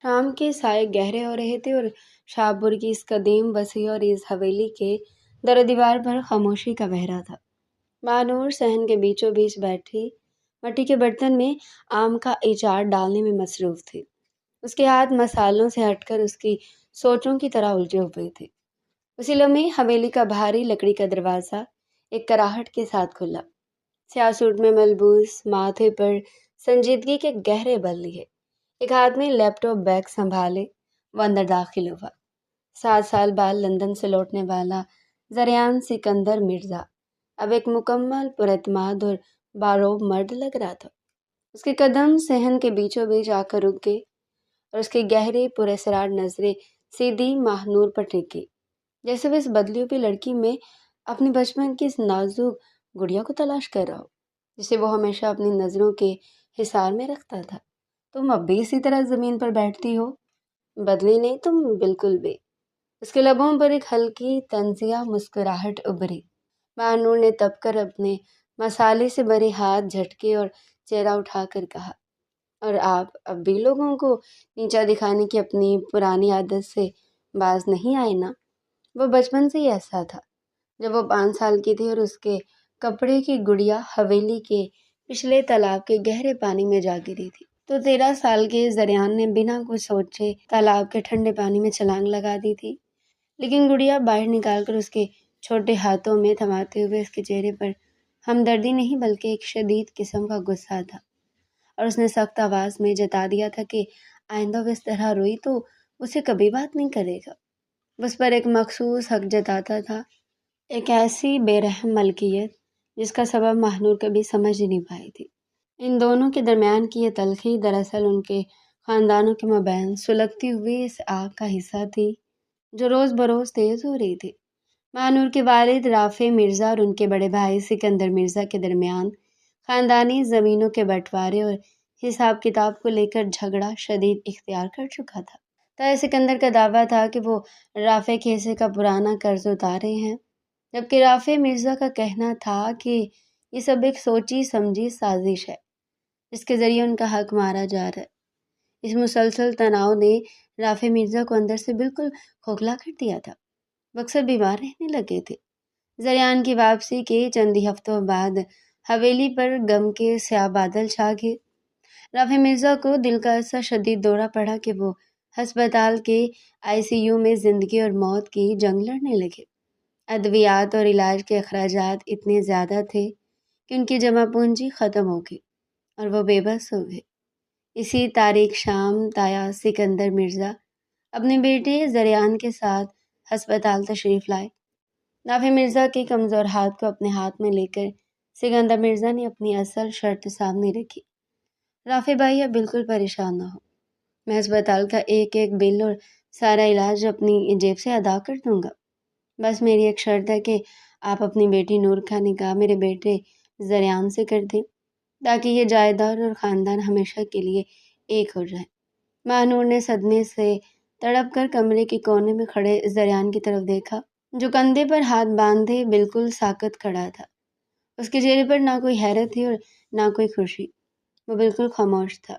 شام کے سائے گہرے ہو رہے تھے اور شاہپور کی اس قدیم وسیع اور اس حویلی کے در و دیوار پر خاموشی کا بہرا تھا۔ مانور صحن کے بیچوں بیچ بیٹھی مٹی کے برتن میں آم کا اچار ڈالنے میں مصروف تھی۔ اس کے ہاتھ مسالوں سے ہٹ کر اس کی سوچوں کی طرح الجھے ہوئے تھے۔ اسی لمحے حویلی کا بھاری لکڑی کا دروازہ ایک کراہٹ کے ساتھ کھلا۔ سیاہ سوٹ میں ملبوس، ماتھے پر سنجیدگی کے گہرے بل لیے، ایک ہاتھ میں لیپ ٹاپ بیگ سنبھالے، وہ اندر داخل ہوا۔ 7 سال بعد لندن سے لوٹنے والا زریان سکندر مرزا اب ایک مکمل پراعتماد اور باروب مرد لگ رہا تھا۔ اس کے قدم صحن کے بیچوں بیچ آ کر رک گئے اور اس کی گہری پراسرار نظریں سیدھی ماہ نور پر ٹک گئی، جیسے وہ اس بدلی ہوئی لڑکی میں اپنی بچپن کی اس نازک گڑیا کو تلاش کر رہا ہو، جسے وہ ہمیشہ اپنی نظروں کے حصار میں رکھتا تھا۔ تم اب بھی اسی طرح زمین پر بیٹھتی ہو؟ بدلی نہیں تم بالکل بھی۔ اس کے لبوں پر ایک ہلکی طنزیہ مسکراہٹ ابھری۔ ماہ نور نے تپ کر اپنے مسالے سے بھرے ہاتھ جھٹکے اور چہرہ اٹھا کر کہا، اور آپ اب بھی لوگوں کو نیچا دکھانے کی اپنی پرانی عادت سے باز نہیں آئے نا؟ وہ بچپن سے ہی ایسا تھا۔ جب وہ 5 سال کی تھی اور اس کے کپڑے کی گڑیا حویلی کے پچھلے تالاب کے گہرے پانی میں جا گری تھی، تو 13 سال کے زریان نے بنا کچھ سوچے تالاب کے ٹھنڈے پانی میں چھلانگ لگا دی تھی۔ لیکن گڑیا باہر نکال کر اس کے چھوٹے ہاتھوں میں تھماتے ہوئے اس کے چہرے پر ہمدردی نہیں بلکہ ایک شدید قسم کا غصہ تھا، اور اس نے سخت آواز میں جتا دیا تھا کہ آئندہ وہ اس طرح روئی تو اسے کبھی بات نہیں کرے گا۔ اس پر ایک مخصوص حق جتاتا تھا، ایک ایسی بے رحم ملکیت جس کا سبب ماہ نور کبھی سمجھ ہی نہیں پائی تھی۔ ان دونوں کے درمیان کی یہ تلخی دراصل ان کے خاندانوں کے مابین سلگتی ہوئی اس آگ کا حصہ تھی جو روز بروز تیز ہو رہی تھی۔ ماہ نور کے والد رافع مرزا اور ان کے بڑے بھائی سکندر مرزا کے درمیان خاندانی زمینوں کے بٹوارے اور حساب کتاب کو لے کر جھگڑا شدید اختیار کر چکا تھا۔ تایا سکندر کا دعویٰ تھا کہ وہ رافع کے حصے کا پرانا قرض اتارے ہیں، جبکہ رافع مرزا کا کہنا تھا کہ یہ سب ایک سوچی سمجھی سازش ہے جس کے ذریعے ان کا حق مارا جا رہا ہے۔ اس مسلسل تناؤ نے رافع مرزا کو اندر سے بالکل کھوکھلا کر دیا تھا۔ وہ اکثر بیمار رہنے لگے تھے۔ زریان کی واپسی کے چند ہی ہفتوں بعد حویلی پر غم کے سیاہ بادل چھا گئے۔ رافع مرزا کو دل کا ایسا شدید دورہ پڑا کہ وہ ہسپتال کے ICU میں زندگی اور موت کی جنگ لڑنے لگے۔ ادویات اور علاج کے اخراجات اتنے زیادہ تھے کہ ان کی جمع پونجی ختم ہو گئی اور وہ بے بس ہو گئے۔ اسی تاریک شام تایا سکندر مرزا اپنے بیٹے زریان کے ساتھ ہسپتال تشریف لائے۔ رافع مرزا کے کمزور ہاتھ کو اپنے ہاتھ میں لے کر سکندر مرزا نے اپنی اصل شرط سامنے رکھی۔ رافع بھائی اب بالکل پریشان نہ ہو، میں ہسپتال کا ایک ایک بل اور سارا علاج اپنی جیب سے ادا کر دوں گا۔ بس میری ایک شرط ہے کہ آپ اپنی بیٹی نور کا نکاح میرے بیٹے زریان سے کر دیں تاکہ یہ جائیداد اور خاندان ہمیشہ کے لیے ایک ہو جائے۔ ماہ نور نے صدمے سے تڑپ کر کمرے کے کونے میں کھڑے زریان کی طرف دیکھا جو کندھے پر ہاتھ باندھے بالکل ساکت کھڑا تھا۔ اس کے چہرے پر نہ کوئی حیرت تھی اور نہ کوئی خوشی، وہ بالکل خاموش تھا،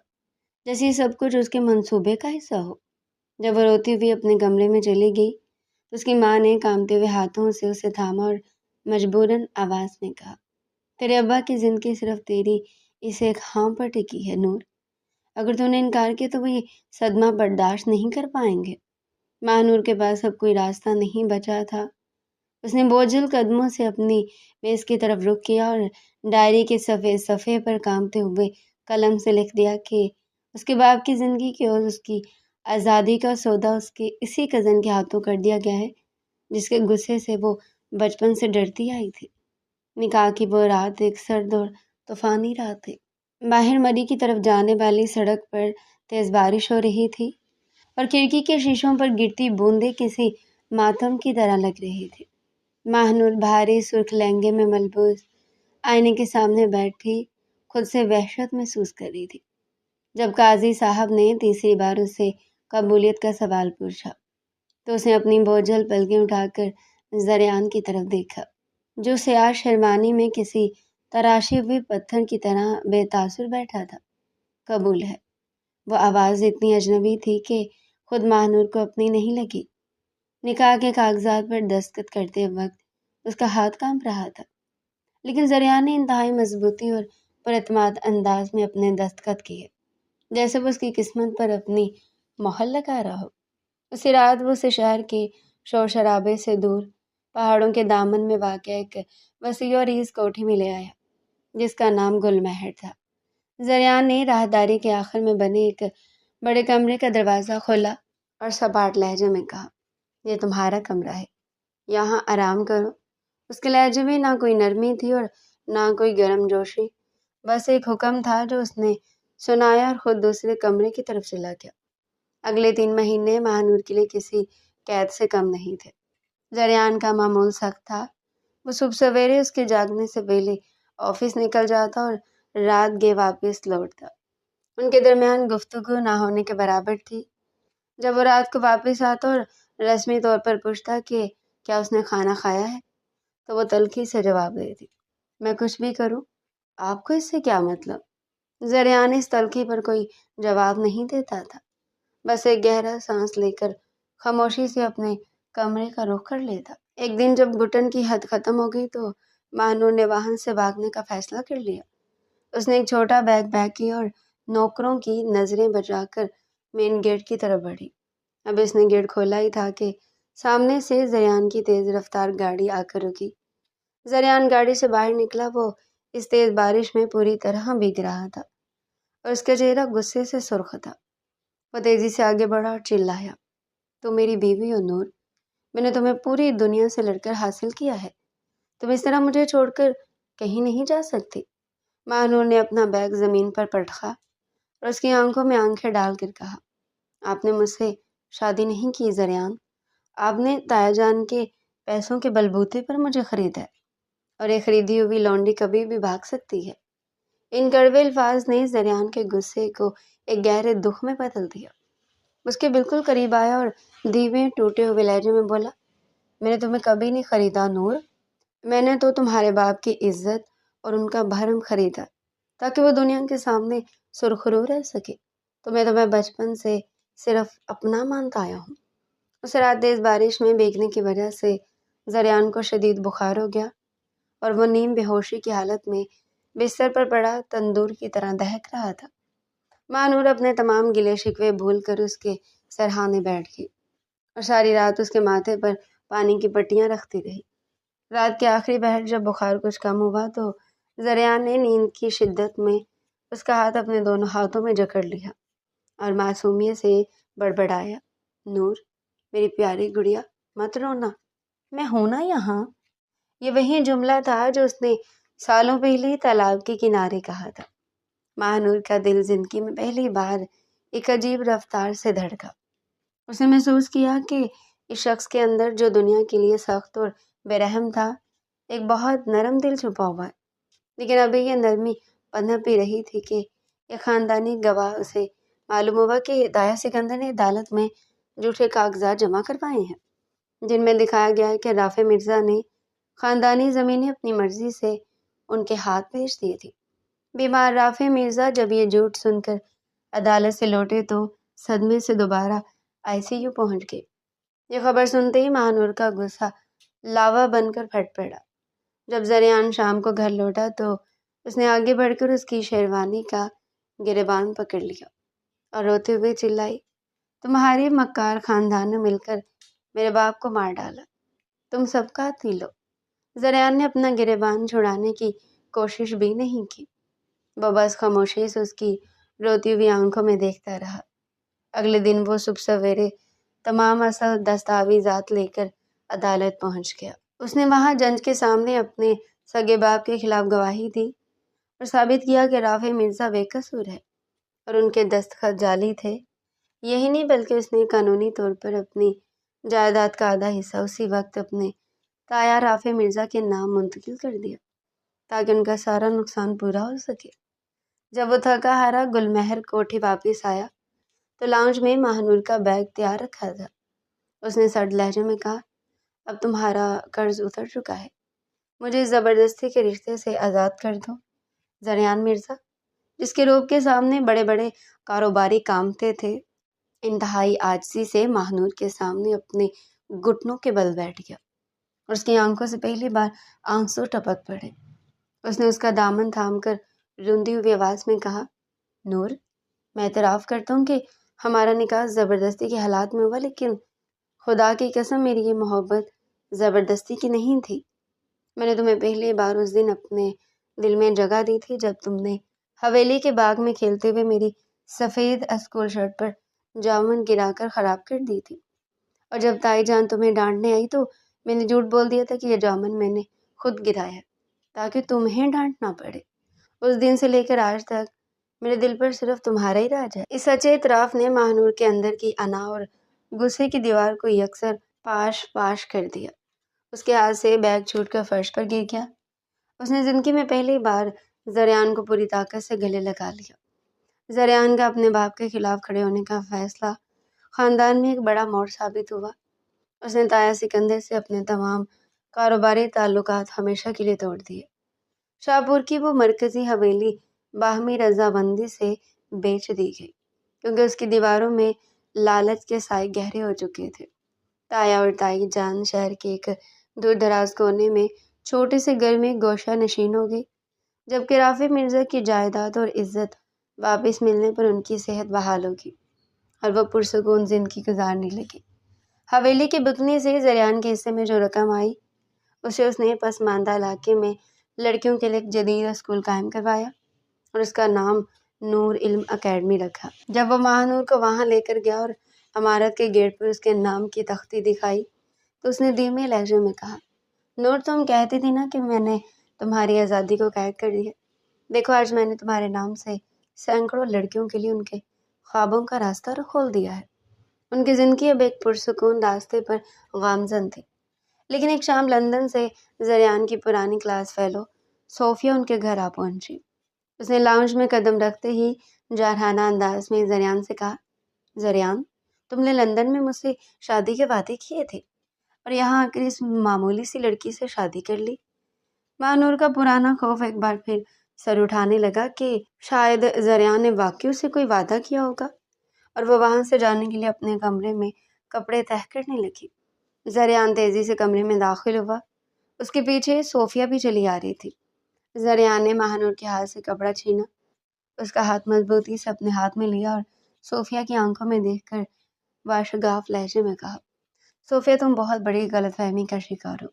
جیسے یہ سب کچھ اس کے منصوبے کا حصہ ہو۔ جب وہ روتی ہوئی اپنے کمرے میں چلی گئی تو اس کی ماں نے کانپتے ہوئے ہاتھوں سے اسے تھاما اور مجبوراً آواز میں کہا، تیرے ابا کی زندگی صرف تیری اس ایک ہاں پر ٹکی ہے نور، اگر تو نے انکار کیا تو وہ یہ صدمہ برداشت نہیں کر پائیں گے۔ ماہ نور کے پاس اب کوئی راستہ نہیں بچا تھا۔ اس نے بوجھل قدموں سے اپنی میز کی طرف رخ کیا اور ڈائری کے صفحے پر کانپتے ہوئے قلم سے لکھ دیا کہ اس کے باپ کی زندگی کی اور اس کی آزادی کا سودا اس کے اسی کزن کے ہاتھوں کر دیا گیا ہے جس کے غصے سے وہ بچپن سے ڈرتی آئی تھی۔ نکاح کی وہ رات ایک سرد اور طوفانی رات تھی۔ باہر مری کی طرف جانے والی سڑک پر تیز بارش ہو رہی تھی اور کھڑکی کے شیشوں پر گرتی بوندیں کسی ماتم کی طرح لگ رہی تھی۔ ماہ نور بھاری سرخ لہنگے میں ملبوس آئینے کے سامنے بیٹھی خود سے وحشت محسوس کر رہی تھی۔ جب قاضی صاحب نے تیسری بار اس سے قبولیت کا سوال پوچھا تو اس نے اپنی بوجھل پلکیں اٹھا کر زریان کی طرف دیکھا جو سیاہ شیروانی میں کسی تراشے ہوئے پتھر کی طرح بے تاثر بیٹھا تھا۔ قبول ہے، وہ آواز اتنی اجنبی تھی کہ خود ماہنور کو اپنی نہیں لگی۔ نکاح کے کاغذات پر دستخط کرتے وقت اس کا ہاتھ کانپ رہا تھا، لیکن زریان نے انتہائی مضبوطی اور پر اعتماد انداز میں اپنے دستخط کیے، جیسے وہ اس کی قسمت پر اپنی مہر لگا رہا ہو۔ اسی رات وہ اسے شہر کے شور شرابے سے دور پہاڑوں کے دامن میں واقع ایک وسیع اور عریض کوٹھی میں لے آیا، جس کا نام گل مہر تھا۔ زریان نے راہداری کے آخر میں بنے ایک بڑے کمرے کا دروازہ کھولا اور سپاٹ لہجے میں کہا، یہ تمہارا کمرہ ہے، یہاں آرام کرو۔ اس کے لہجے میں نہ کوئی نرمی تھی اور نہ کوئی گرم جوشی، بس ایک حکم تھا جو اس نے سنایا اور خود دوسرے کمرے کی طرف چلا گیا۔ اگلے 3 مہینے ماہنور کے لیے کسی قید سے کم نہیں تھے۔ زریان کا معمول سخت تھا۔ وہ صبح سویرے اس کے جاگنے سے پہلے آفس نکل جاتا اور رات گئے واپس لوٹتا۔ ان کے درمیان گفتگو نہ ہونے کے برابر تھی۔ جب وہ رات کو واپس آتا اور رسمی طور پر پوچھتا کہ کیا اس نے کھانا کھایا ہے، تو وہ تلخی سے جواب دیتی، میں کچھ بھی کروں، آپ کو اس سے کیا مطلب؟ زریان اس تلخی پر کوئی جواب نہیں دیتا تھا، بس ایک گہرا سانس لے کر خاموشی سے اپنے کمرے کا رخ کر لیتا۔ ایک دن جب گھٹن کی حد ختم ہو گئی تو ماہنور نے وہاں سے بھاگنے کا فیصلہ کر لیا۔ اس نے ایک چھوٹا بیگ پیک کیا اور نوکروں کی نظریں بچا کر مین گیٹ کی طرف بڑھی۔ اب اس نے گیٹ کھولا ہی تھا کہ سامنے سے زریان کی تیز رفتار گاڑی آ کر رکی۔ زریان گاڑی سے باہر نکلا۔ وہ اس تیز بارش میں پوری طرح بھیگ رہا تھا اور اس کا چہرہ غصے سے سرخ تھا۔ وہ تیزی سے آگے بڑھا اور چلایا، تم میری بیوی ہو نور، میں نے تمہیں پوری دنیا سے لڑ کر حاصل کیا ہے، تم اس طرح مجھے چھوڑ کر کہیں نہیں جا سکتی۔ ماہنور نے اپنا بیگ زمین پر پٹخا اور اس کی آنکھوں میں آنکھیں ڈال کر کہا، آپ نے مجھ سے شادی نہیں کی زریان، آپ نے تایا جان کے پیسوں کے بلبوتے پر مجھے خریدا ہے، اور ایک خریدی ہوئی لونڈی کبھی بھی بھاگ سکتی ہے۔ ان کڑوے الفاظ نے زریان کے غصے کو ایک گہرے دکھ میں بدل دیا۔ اس کے بالکل قریب آیا اور دھیمے ٹوٹے ہوئے لہجے میں بولا، میں نے تمہیں کبھی نہیں خریدا نور، میں نے تو تمہارے باپ کی عزت اور ان کا بھرم خریدا تاکہ وہ دنیا کے سامنے سرخرو رہ سکے، تو میں تمہیں بچپن سے صرف اپنا مانتا آیا ہوں۔ اس رات تیز بارش میں بھیگنے کی وجہ سے زریان کو شدید بخار ہو گیا اور وہ نیم بے ہوشی کی حالت میں بستر پر پڑا تندور کی طرح دہک رہا تھا۔ ماہنور اپنے تمام گلے شکوے بھول کر اس کے سرہانے بیٹھ گئی اور ساری رات اس کے ماتھے پر پانی کی پٹیاں رکھتی رہی۔ رات کے آخری پہر جب بخار کچھ کم ہوا تو زریان نے نیند کی شدت میں اس کا ہاتھ اپنے دونوں ہاتھوں میں جکڑ لیا اور معصومیت سے بڑبڑایا، نور میری پیاری گڑیا، مت رونا، میں ہوں نا یہاں۔ یہ وہی جملہ تھا جو اس نے سالوں پہلے تالاب کے کنارے کہا تھا۔ ماہنور کا دل زندگی میں پہلی بار ایک عجیب رفتار سے دھڑکا۔ اس نے محسوس کیا کہ اس شخص کے اندر جو دنیا کے لیے سخت اور بے رحم تھا، ایک بہت نرم دل چھپا ہوا ہے، لیکن ابھی یہ نرمی پنپ ہی رہی تھی کہ ایک خاندانی گواہ اسے معلوم ہوا کہ دایا سکندر نے عدالت میں جھوٹے کاغذات جمع کروائے ہیں، جن میں دکھایا گیا ہے کہ رافع مرزا نے خاندانی زمینیں اپنی مرضی سے ان کے ہاتھ بھیج دی تھی۔ بیمار رافع مرزا جب یہ جھوٹ سن کر عدالت سے لوٹے تو صدمے سے دوبارہ ICU پہنچ گئے۔ یہ خبر سنتے ہی ماہنور کا غصہ لاوا بن کر پھٹ پڑا۔ جب زریان شام کو گھر لوٹا تو اس نے آگے بڑھ کر اس کی شیروانی کا گریبان پکڑ لیا اور روتے ہوئے چلائی، تمہارے مکار خاندان نے مل کر میرے باپ کو مار ڈالا، تم سب کا قاتل ہو۔ زریان نے اپنا گریبان چھڑانے کی کوشش بھی نہیں کی، وہ بس خاموشی سے اس کی روتی ہوئی آنکھوں میں دیکھتا رہا۔ اگلے دن وہ صبح سویرے تمام اصل دستاویزات لے کر عدالت پہنچ گیا۔ اس نے وہاں جج کے سامنے اپنے سگے باپ کے خلاف گواہی دی اور ثابت کیا کہ رافع مرزا بے قصور ہے اور ان کے دستخط جعلی تھے۔ یہی نہیں بلکہ اس نے قانونی طور پر اپنی جائیداد کا آدھا حصہ اسی وقت اپنے تایا رافع مرزا کے نام منتقل کر دیا تاکہ ان کا سارا نقصان پورا ہو سکے۔ جب وہ تھکا ہارا گل مہر کوٹھی واپس آیا تو لاؤنج میں ماہنور کا بیگ تیار رکھا تھا۔ اس نے سرد لہجے میں کہا، اب تمہارا قرض اتر چکا ہے، مجھے زبردستی کے رشتے سے آزاد کر دو۔ زریان مرزا، جس کے روب کے سامنے بڑے بڑے کاروباری کامتے تھے، انتہائی عاجزی سے ماہنور کے سامنے اپنے گھٹنوں کے بل بیٹھ گیا اور اس کی آنکھوں سے پہلی بار آنسو ٹپک پڑے۔ اس نے اس کا دامن تھام کر روندی ہوئی آواز میں کہا، نور، میں اعتراف کرتا ہوں کہ ہمارا نکاح زبردستی کے حالات میں ہوا، لیکن خدا کی قسم میری یہ محبت زبردستی کی نہیں تھی۔ میں نے تمہیں پہلی بار اس دن اپنے دل میں جگہ دی تھی جب تم نے حویلی کے باغ میں کھیلتے ہوئے میری سفید اسکول شرٹ پر جامن گرا کر خراب کر دی تھی، اور جب تائی جان تمہیں ڈانٹنے آئی تو میں نے جھوٹ بول دیا تھا کہ یہ جامن میں نے خود گرایا ہے تاکہ تمہیں ڈانٹنا پڑے۔ اس دن سے لے کر آج تک میرے دل پر صرف تمہارا ہی راج ہے۔ اس سچے اعتراف نے ماہنور کے اندر کی انا اور غصے کی دیوار کو یکسر پاش پاش کر دیا۔ اس کے ہاتھ سے بیگ چھوٹ کر فرش پر گر گیا۔ اس نے زندگی میں پہلی بار زریان کو پوری طاقت سے گلے لگا لیا۔ زریان کا اپنے باپ کے خلاف کھڑے ہونے کا فیصلہ خاندان میں ایک بڑا موڑ ثابت ہوا۔ اس نے تایا سکندر سے اپنے تمام کاروباری تعلقات ہمیشہ کے لیے توڑ دیے۔ شاہپور کی وہ مرکزی حویلی باہمی رضامندی سے بیچ دی گئی کیونکہ اس کی دیواروں میں لالچ کے سائے گہرے ہو چکے تھے۔ تایا اور تائی جان شہر کے ایک دور دراز کونے میں چھوٹے سے گھر میں گوشہ نشین ہو گئی، جبکہ رافع مرزا کی جائیداد اور عزت واپس ملنے پر ان کی صحت بحال ہوگی اور وہ پرسکون زندگی گزارنے لگی۔ حویلی کے بکنے سے زریان کے حصے میں جو رقم آئی اسے اس نے پسماندہ علاقے میں لڑکیوں کے لیے ایک جدید اسکول قائم کروایا اور اس کا نام نور علم اکیڈمی رکھا۔ جب وہ ماہنور کو وہاں لے کر گیا اور عمارت کے گیٹ پر اس کے نام کی تختی دکھائی تو اس نے دھیمے لہجے میں کہا، نور، تم کہتی تھی نا کہ میں نے تمہاری آزادی کو قید کر دیا۔ دیکھو، آج میں نے تمہارے نام سے سینکڑوں لڑکیوں کے لیے ان کے خوابوں کا راستہ کھول دیا ہے۔ ان کی زندگی اب ایک پرسکون راستے پر گامزن تھی۔ لیکن ایک شام لندن سے زریان کی پرانی کلاس فیلو صوفیہ ان کے گھر آ پہنچی۔ اس نے لاؤنج میں قدم رکھتے ہی جارحانہ انداز میں زریان سے کہا، زریان، تم نے لندن میں مجھ سے شادی کے وعدے کیے تھے اور یہاں آ کر اس معمولی سی لڑکی سے شادی کر لی۔ ماہنور کا پرانا خوف ایک بار پھر سر اٹھانے لگا کہ شاید زریان نے واقعی اسے کوئی وعدہ کیا ہوگا، اور وہ وہاں سے جانے کے لیے اپنے کمرے میں کپڑے تہہ کرنے لگی۔ زریان تیزی سے کمرے میں داخل ہوا۔ اس کے پیچھے صوفیہ بھی چلی آ رہی تھی۔ زریان نے ماہنور کے ہاتھ سے کپڑا چھینا، اس کا ہاتھ مضبوطی سے اپنے ہاتھ میں لیا اور صوفیہ کی آنکھوں میں دیکھ کر واشگاف لہجے میں کہا، صوفیہ، تم بہت بڑی غلط فہمی کا شکار ہو۔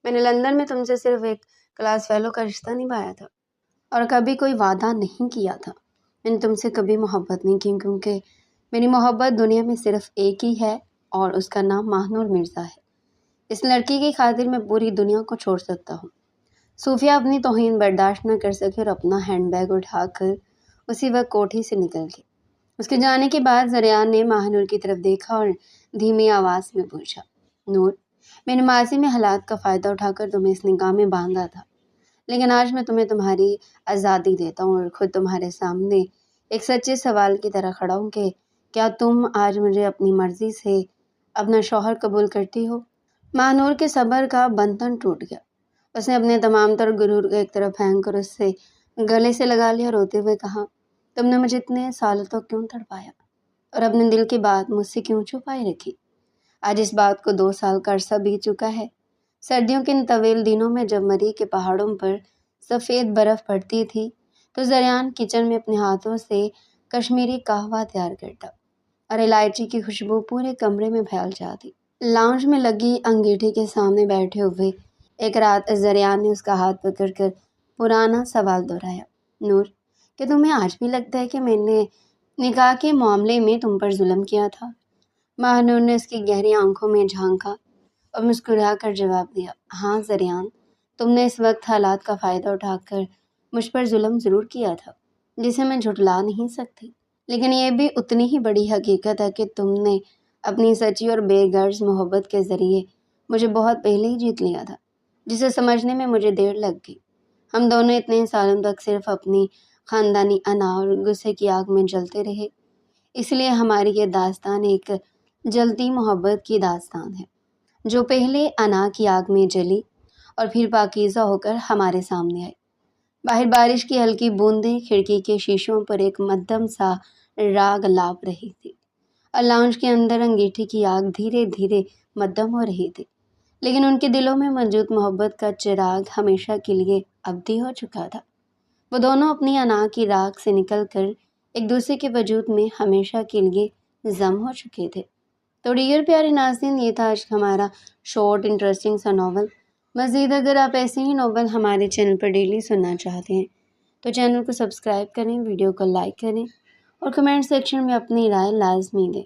میں نے لندن میں تم سے صرف ایک کلاس فیلو کا رشتہ نبھایا تھا اور کبھی کوئی وعدہ نہیں کیا تھا۔ میں نے تم سے کبھی محبت نہیں کی کیونکہ میری محبت دنیا میں صرف ایک ہی ہے اور اس کا نام ماہنور مرزا ہے۔ اس لڑکی کی خاطر میں پوری دنیا کو چھوڑ سکتا ہوں۔ صوفیہ اپنی توہین برداشت نہ کر سکی اور اپنا ہینڈ بیگ اٹھا کر اسی وقت کوٹھی سے نکل گئی۔ اس کے جانے کے بعد زریان نے ماہنور کی طرف دیکھا اور دھیمی آواز میں پوچھا، نور، میں نے ماضی میں حالات کا فائدہ اٹھا کر تمہیں اس نکاح میں باندھا تھا، لیکن آج میں تمہیں تمہاری آزادی دیتا ہوں اور خود تمہارے سامنے ایک سچے سوال کی طرح کھڑا ہوں کہ کیا تم آج مجھے اپنی مرضی سے اپنا شوہر قبول کرتی ہو؟ ماہنور کے صبر کا بندھن ٹوٹ گیا۔ اس نے اپنے تمام تر غرور کو ایک طرف پھینک کر اس سے گلے سے لگا لیا، روتے ہوئے کہا، تم نے مجھے اتنے سالوں تک کیوں تڑپایا اور اپنے دل کی بات مجھ سے کیوں چھپائے رکھی؟ آج اس بات کو 2 سال کا عرصہ بیت چکا ہے۔ سردیوں کے ان طویل دنوں میں جب مری کے پہاڑوں پر سفید برف پڑتی تھی تو زریان کچن میں اپنے ہاتھوں سے کشمیری قہوہ تیار کرتا اور الائچی کی خوشبو پورے کمرے میں پھیل جاتی۔ لاؤنج میں لگی انگیٹھی کے سامنے بیٹھے ہوئے ایک رات زریان نے اس کا ہاتھ پکڑ کر پرانا سوال دہرایا، نور، کہ تمہیں آج بھی لگتا ہے کہ میں نے نکاح کے معاملے میں تم پر ظلم کیا تھا؟ ماہنور نے اس کی گہری آنکھوں میں جھانکا اور مسکرا کر جواب دیا، ہاں زریان، تم نے اس وقت حالات کا فائدہ اٹھا کر مجھ پر ظلم ضرور کیا تھا، جسے میں جھٹلا نہیں سکتی، لیکن یہ بھی اتنی ہی بڑی حقیقت ہے کہ تم نے اپنی سچی اور بے غرض محبت کے ذریعے مجھے بہت پہلے ہی جیت لیا تھا، جسے سمجھنے میں مجھے دیر لگ گئی۔ ہم دونوں اتنے سالوں تک صرف اپنی خاندانی انا اور غصے کی آگ میں جلتے رہے، اس لیے ہماری یہ داستان ایک جلتی محبت کی داستان ہے، جو پہلے انا کی آگ میں جلی اور پھر پاکیزہ ہو کر ہمارے سامنے آئی۔ باہر بارش کی ہلکی بوندیں کھڑکی کے شیشوں پر ایک مدھم سا راگ لاپ رہی تھی، اور لاؤنج کے اندر انگیٹھی کی آگ دھیرے دھیرے مدھم ہو رہی تھی، لیکن ان کے دلوں میں موجود محبت کا چراغ ہمیشہ کے لیے ابدی ہو چکا تھا۔ وہ دونوں اپنی انا کی راکھ سے نکل کر ایک دوسرے کے وجود میں ہمیشہ کے لیے ضم ہو چکے تھے۔ تو ڈیئر پیارے ناظرین، یہ تھا آج کا ہمارا شارٹ انٹرسٹنگ سا ناول۔ مزید اگر آپ ایسے ہی ناول ہمارے چینل پر ڈیلی سننا چاہتے ہیں تو چینل کو سبسکرائب کریں، ویڈیو کو لائک کریں اور کمنٹ سیکشن میں اپنی رائے لازمی دیں۔